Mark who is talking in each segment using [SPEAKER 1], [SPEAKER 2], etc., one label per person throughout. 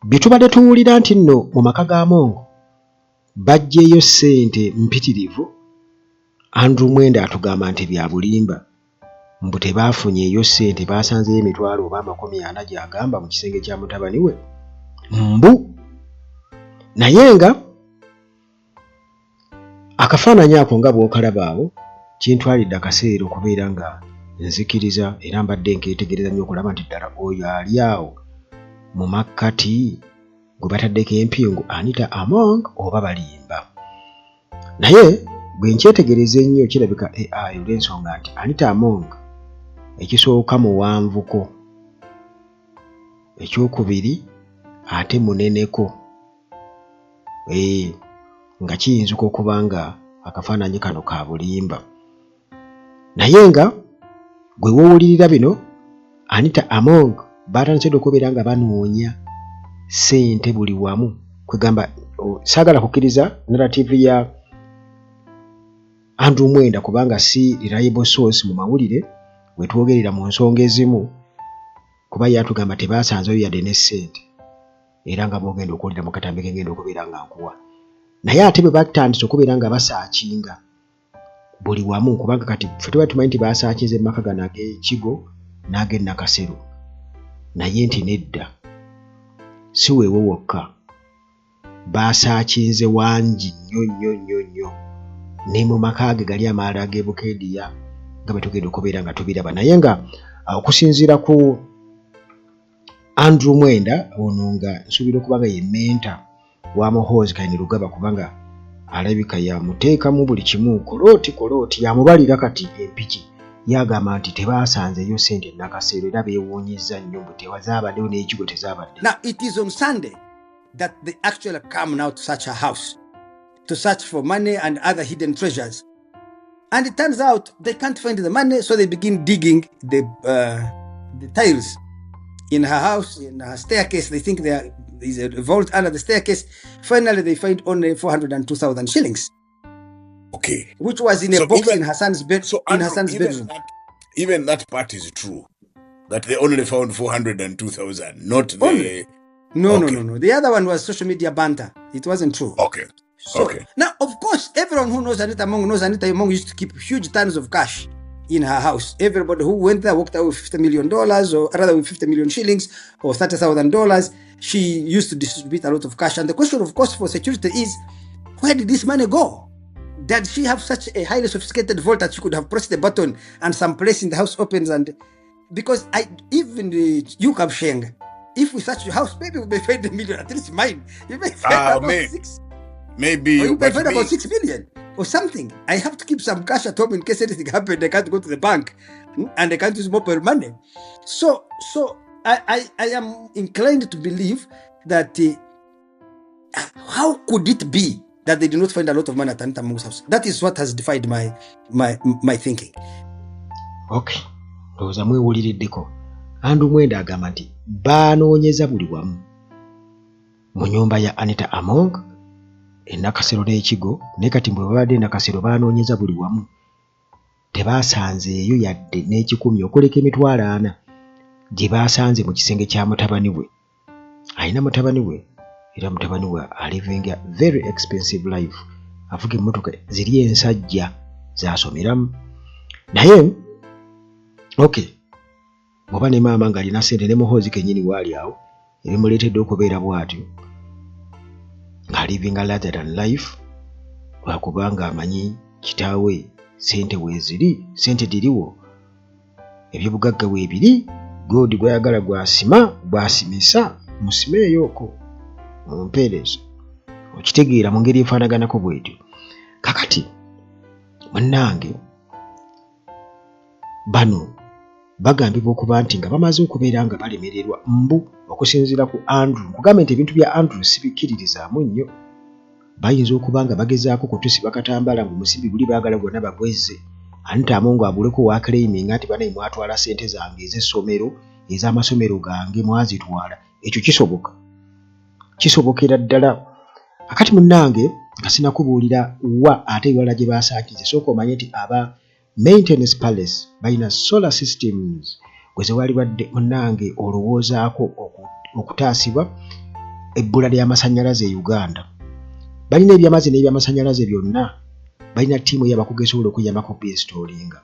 [SPEAKER 1] Bitubadde tuwulira nti nno mu maka ga Mongo bajjeeyo ssente mpitirivu. Andrew Mwenda atugamba nti bya bulimba mbu tebaafunyeeyo ssente, baasanzeyo emitwalo oba 40 gy'agamba mu kisenge kya mutabani we mbu. Naye nga akafaananyi ako nga bw'okalaba awo kintwalidde akaseera okubeera nga nzikiriza era mbadde nkeetegereza nnyo okulaba nti ddala oyo ali awo mu makkati gwe bataddeko empingu Anita Among oba balimba. Naye bwe nkyetegereza ennyo kirabika AI olw'ensonga nti Anita Among ekisooka muwanvuko, ekyokubiri ate muneneko, nga kiyinzuka okuba nga akafaananyi kano ka bulimba. Naye nga gwe woowulirira bino Anita Among batandise okubeera nga banoonya ssente buli wamu. Kwegamba saagala kukkiriza narrative ya Andrew Mwenda kubanga si reliable source mu mawulire wetwogerera mu nsonga ezimu, kuba yatugamba tebaasanzeyo yadde ne ssente era nga bwogenda okuwulira mu katambi kengenda okubeera nga nkuwa. Naye ate bwe batandise okubeera nga basaakinga buli wamu, kubanga kati ffe tuba tumanyi nti baasaakinze emaka gano ag'Ekigo n'ag'e Nakasero, naye nti nedda si weewo wokka, baasaakinze wangi nnyo ne mu maka ge gali amalala ag'e Bukeediya nga bwe tugenda okubeera nga tubiraba. Naye nga okusinziira ku Andrew Mwenda ono nga nsuubira okuba nga ye menta wa Muhoozi Kainerugaba kubanga alabika yamuteekamu buli kimu, kolooti yamubalira kati empiki, yagamba nti tebaasanzeyo ssente Nakasero era beewuunyizza nnyo mbu tewazaabaddewo n'Ekigo tezaabadde.
[SPEAKER 2] Now it is on Sunday that they actually come now to search her house, to search for money and other hidden treasures. And it turns out they can't find the money, so they begin digging the tiles in her house, in her staircase. They think there is a vault under the staircase. Finally, they find only 402,000 shillings.
[SPEAKER 3] Okay.
[SPEAKER 2] Which was in a box in her son's bed.
[SPEAKER 3] So
[SPEAKER 2] in her son's bedroom.
[SPEAKER 3] Even that part is true. That they only found 402,000, not the...
[SPEAKER 2] Only? No. The other one was social media banter. It wasn't true.
[SPEAKER 3] Okay.
[SPEAKER 2] So, now, of course, everyone who knows Anita Among knows Anita Among used to keep huge tons of cash in her house. Everybody who went there walked out with $50 million, or rather with 50 million shillings or $30,000. She used to distribute a lot of cash. And the question, of course, for security is, where did this money go? Did she have such a highly sophisticated vault that she could have pressed the button and some place in the house opens? And because you come Sheng, if we search your house, maybe we may find $1 million, at least mine. You may find about 6.
[SPEAKER 3] Maybe
[SPEAKER 2] or you may find about 6 million or something. I have to keep some cash at home in case anything happens. I can't go to the bank and I can't use mobile money. So I am inclined to believe that how could it be that they did not find a lot of money at Anita Among's house? That is what has defied my thinking.
[SPEAKER 1] Okay. Ndowooza mwewuliriddeko. Andrew Mwenda agamba nti baanoonyeza buli wamu mu nnyumba ya Anita Among, Nakasero n'Ekigo, naye kati bwe babadde Nakasero baanoonyeza buli wamu tebaasanzeeyo yadde n'ekikumi okuleka emitwalo 4 gye baasanze mu kisenge kya mutabani we. Alina mutabani we era mutabani we alivinga very expensive life, avuga emmotoka ziri ensajja zaasomeramu. Naye okay, oba ne maama ng'alina ssente ne Muhoozi kennyini waali awo ebimuleetedde okubeera bw'atyo ng'alivinga larger than life lwakubanga amanyi kitaawe ssente weeziri, ssente diriwo, ebyobugagga weebiri, goodi gwayagala gwasimisa musimeeyo okwo mumpeerezo. Okitegeera mu ngeri efaanaganako bwetyo. Kakati munnange bano bagambibwa okuba nti nga bamaze okubeera nga balemererwa mbu okusinziira ku Andrew. Nkugambye nti ebintu bya Andrew sibikkiririzaamu nnyo. Bayinza okuba nga bagezaako kutusiba katambala ng'omusibi guli baagala gwonna bagwezze. Anita Among abuleko wa claiming nti banaye mwatwala ssente zange ez'essomero, ez'amasomero gange mwazitwala. Ekyo kisoboka. Kisobokera ddala. Akati munnange nga sinakubuulira wa ate ewala gye baasaakize. Sooka omanye nti aba Maintenance Palace balina solar systems gwe ze wali badde munnange olowoozaako okutaasibwa ebbula ly'amasannyalaze e Uganda. Balina ebyamazzi n'ebyamasannyalaze byonna, balina ttiimu y'abakugu esobola okuyambako okubinstallinga.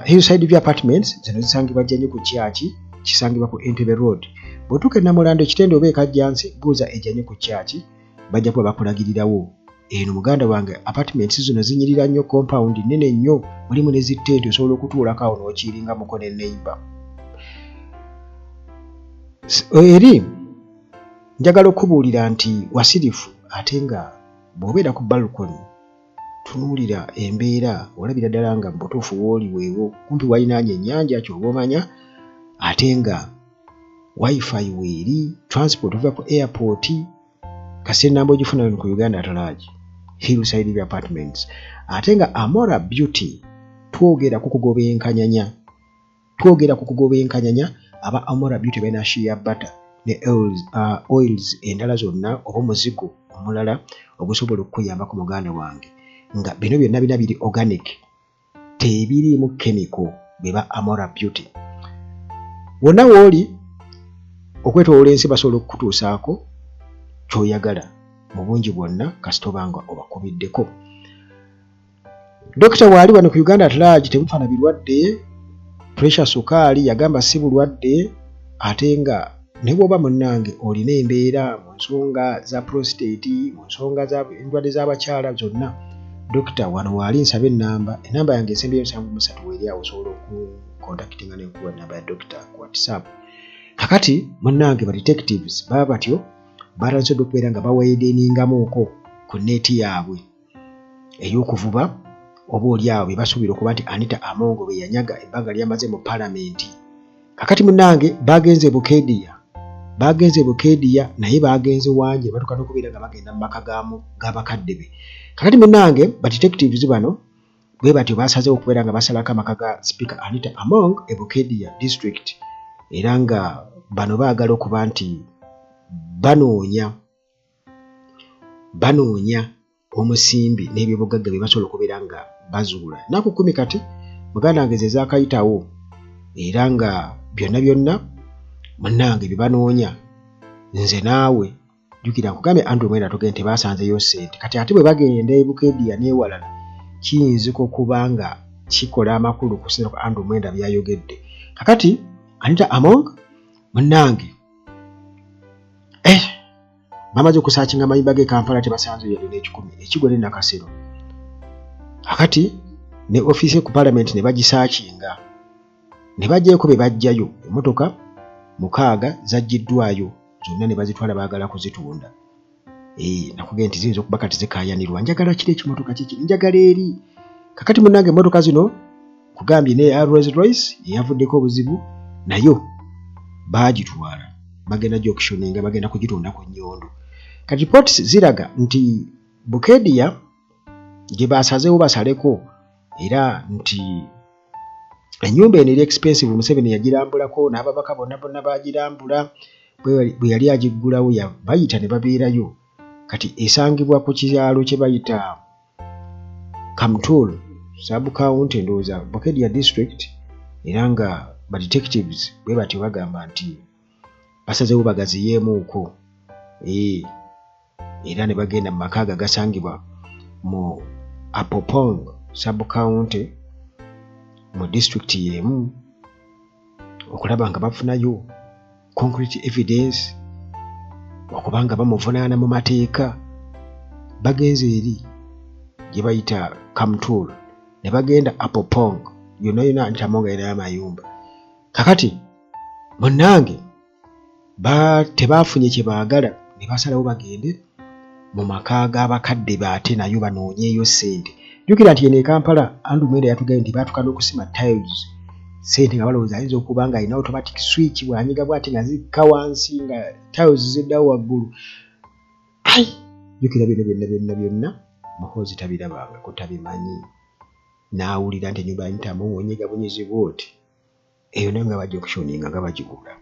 [SPEAKER 1] Hillside View Apartments zino zisangibwa Jjanyo ku Kyaki, kisangibwa ku Entebbe Road. Bw'otuuka e Namulando ekitende oba e Kajjansi, buuza e Jjanyo ku Kyaki, bajja kuba bakulagirirawo. Eno muganda wange apartments zino zinyirira nnyo, compound nnene nnyo, mulimu ne zitteete osobola okutuulako awo n'okiringa muko ne neighbor. Eri njagala okubuulira nti wasirifu ate nga bw'obeera ku balcony tunuulira embeera, olabira ddala nga butuufu w'oli weewo, kumpi walinaanye ennyanja ky'oba omanya, ate nga wifi weeri, transport ova ku airport, kasi ennamba ogifuna ku Uganda atalaaji. Hillside View Apartments. Ate nga Amora Beauty twogera ku kugoba enkanyanya, aba Amora Beauty balina shea butter ne oils endala zonna oba omuzigo omulala ogusobola okukuyambako muganda wange, nga bino byonna bina biri organic, tebiriimu chemical, beba Amora Beauty. Wonna wooli okwetoola ensi basobola okukutuusaako ky'oyagala mu bungi bwonna kasitoba nga obakubiddeko. Dokita waali wano ku Uganda atalaaji temufaana birwadde, pressure sukaali yagamba si bulwadde, ate nga ne bw'oba munnange olina embeera mu nsonga za prostate, mu nsonga za endwadde z'abakyala zonna, dokita wano waali nsaba ennamba yange esembeyo 7 weeri awo osobola okukontakitinga n'enkuba ennamba ya dokita ku WhatsApp. Kakati munnange ba detectives baba batyo baransobodde okubeera nga baweedeningamuuko ku neeti yaabwe ey'okuvuba oba oli awo bye basuubira okuba nti Anita Among bwe yanyaga ebbanga lyamaze mu palamenti. Kakati munnange bagenze Bukeediya naye bagenze Wanje batuuka n'okubeera nga bagenda mu maka g'abakadde be. Kakati munnange ba detectives bano bwe batyo basazeewo okubeera nga basalako amaka ga Speaker Anita Among e Bukeediya District, era nga bano baagala okuba nti banoonya omusimbi n'ebyobugagga bye basobola okubeera nga bazuula. Naku 10 kati muganda wange ze zaakayitawo, era nga byonna munnange bye banoonya nze naawe jjukira nkugambye Andrew Mwenda tugende tebaasanzeyo ssente. Kati ate bwe bagenda e Bukeediya n'ewalala kiyinzika okuba nga kikola amakulu ku ssente ku Andrew Mwenda byayogedde. Kakati Anita Among munnange bamaze okusaakinga amayumba g'e Kampala tebasanzeyo yali n'ekikumi ekigwa ne Nakasero. Kakati ne ofiisi ku Parliament ne bagisaakinga ne bajjeko be bajjayo emmotoka 6 zaggiddwayo, zonna ne bazitwala baagala kuzitunda. Nakugenda nti ziyinza okuba kati zikaayanirwa. Njagala kiri ekimotoka kiki njagala eri. Kakati munnange emmotoka zino kugambye ne Rolls Royce eyavuddeko obuzibu nayo baagitwala bagenda gy'okushooninga, bagenda kugitunda ku nnyondo. Kati reports ziraga nti Bukeediya gye basazeewo basaleko, era nti ennyumba eno eri expensive. Museveni yagirambulako n'ababaka bonna bagirambula, bwe yali agiggulawo bayita ne babeerayo. Kati esangibwa ku kyalo kye bayita Kamtul sub-county ndowooza Bukeediya District, era nga ba detectives bwe batyo bagamba nti basazeewo bagaziyeemuuko, era ne bagenda mu maka gasangibwa mu Apopong sub-county mu district y'emu okulaba nga bafunayo concrete evidence okubanga bamuvunaana mu mateeka. Bagenze eri gye bayita Kamtul ne bagenda Apopong, yonna Anita Among era y'amayumba. Kakati munnange tebaafunye kye baagala, ne basalawo bagende mu maka g'abakadde baate nayo banoonyeeyo ssente. Jjukira nti eno e Kampala Andrew Mwenda yatugambye nti baatuuka n'okusima tiles, ssente nga balowooza ayinza okuba nga alina automatic switch bw'anyiga bw'ate nga zikka wansi nga tiles ziddawo waggulu. Jjukira bino byonna muhoozi tabirabangako, tabimanyi. N'awulira nti ennyumba Anita Among onyiga bunyizibwa oti, eyo nayo nga bajja okushooninga nga bagigula,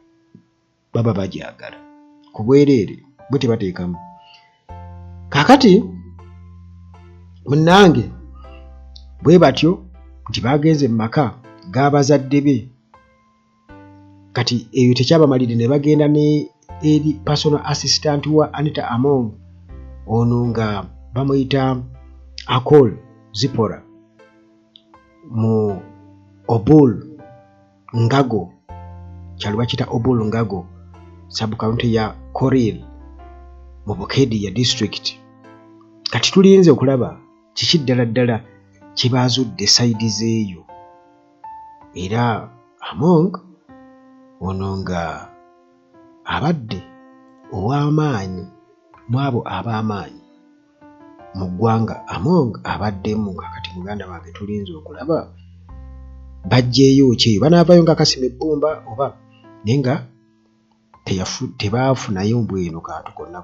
[SPEAKER 1] baba bagyagala ku bwereere bwe tebateekamu. Kakati munnange bwe batyo nti bagenze mu maka g'abazadde be kati eyo tekyabamalire ne bagenda ne eri personal assistant wa Anita Among ono nga bamuyita Akol Zipora mu Obul Ngago kyalo bakita Obul Ngago sub county ya Koril mu Bukedia district. Kati tulinze okulaba kiki ddala kibazudde side zeeyo era Among ono nga abadde ow'amaanyi mu abo ab'amaanyi mu ggwanga. Among abaddemu kati muganda wange tulinze okulaba bajjeeyo ki eyo banaavayo nga kasima ebbumba oba naye nga tebaafunayo mbweno kantu konna.